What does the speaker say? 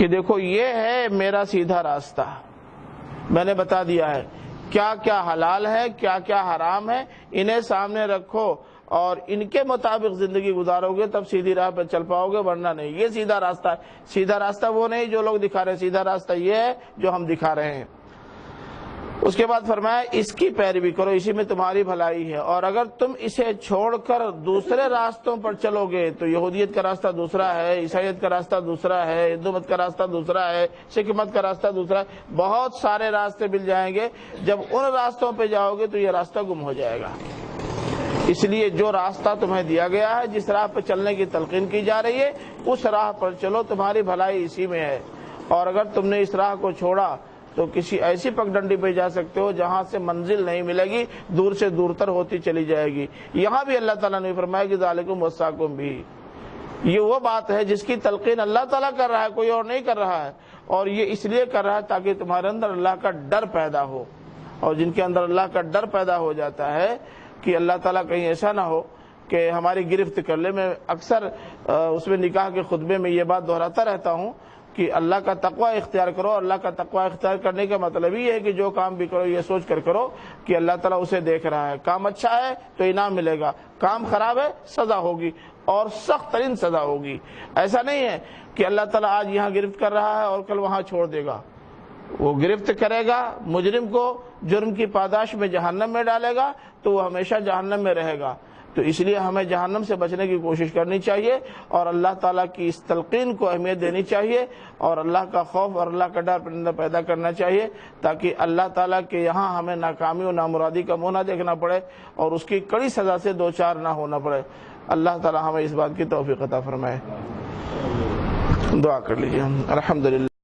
کہ دیکھو یہ ہے میرا سیدھا راستہ، میں نے بتا دیا ہے کیا کیا حلال ہے کیا کیا حرام ہے، انہیں سامنے رکھو اور ان کے مطابق زندگی گزارو گے تب سیدھی راہ پہ چل پاؤ گے، ورنہ نہیں۔ یہ سیدھا راستہ ہے۔ سیدھا راستہ وہ نہیں جو لوگ دکھا رہے ہیں، سیدھا راستہ یہ ہے جو ہم دکھا رہے ہیں۔ اس کے بعد فرمایا اس کی پیروی کرو، اسی میں تمہاری بھلائی ہے، اور اگر تم اسے چھوڑ کر دوسرے راستوں پر چلو گے تو یہودیت کا راستہ دوسرا ہے، عیسائیت کا راستہ دوسرا ہے، ہندو مت کا راستہ دوسرا ہے، سکھ مت کا راستہ دوسرا ہے، بہت سارے راستے مل جائیں گے۔ جب ان راستوں پہ جاؤ گے تو یہ راستہ گم ہو جائے گا۔ اس لیے جو راستہ تمہیں دیا گیا ہے، جس راہ پہ چلنے کی تلقین کی جا رہی ہے، اس راہ پر چلو، تمہاری بھلائی اسی میں ہے۔ اور اگر تم نے اس راہ کو چھوڑا تو کسی ایسی پگڈنڈی پہ جا سکتے ہو جہاں سے منزل نہیں ملے گی، دور سے دور تر ہوتی چلی جائے گی۔ یہاں بھی اللہ تعالیٰ نے فرمایا کہ ذالکم وصاکم بھی، یہ وہ بات ہے جس کی تلقین اللہ تعالیٰ کر رہا ہے، کوئی اور نہیں کر رہا ہے، اور یہ اس لیے کر رہا ہے تاکہ تمہارے اندر اللہ کا ڈر پیدا ہو۔ اور جن کے اندر اللہ کا ڈر پیدا ہو جاتا ہے کہ اللہ تعالیٰ کہیں ایسا نہ ہو کہ ہماری گرفت کر لے۔ میں اکثر اس میں نکاح کے خطبے میں یہ بات دہراتا رہتا ہوں کہ اللہ کا تقوی اختیار کرو۔ اللہ کا تقوی اختیار کرنے کا مطلب یہ ہے کہ جو کام بھی کرو یہ سوچ کر کرو کہ اللہ تعالیٰ اسے دیکھ رہا ہے۔ کام اچھا ہے تو انعام ملے گا، کام خراب ہے سزا ہوگی، اور سخت ترین سزا ہوگی۔ ایسا نہیں ہے کہ اللہ تعالیٰ آج یہاں گرفت کر رہا ہے اور کل وہاں چھوڑ دے گا۔ وہ گرفت کرے گا، مجرم کو جرم کی پاداش میں جہنم میں ڈالے گا تو وہ ہمیشہ جہنم میں رہے گا۔ تو اس لیے ہمیں جہنم سے بچنے کی کوشش کرنی چاہیے، اور اللہ تعالیٰ کی اس تلقین کو اہمیت دینی چاہیے، اور اللہ کا خوف اور اللہ کا ڈر اندر پیدا کرنا چاہیے، تاکہ اللہ تعالیٰ کے یہاں ہمیں ناکامی و نامرادی کا منہ نہ دیکھنا پڑے اور اس کی کڑی سزا سے دوچار نہ ہونا پڑے۔ اللہ تعالیٰ ہمیں اس بات کی توفیق عطا فرمائے۔ دعا کر لیجیے۔ الحمدللہ۔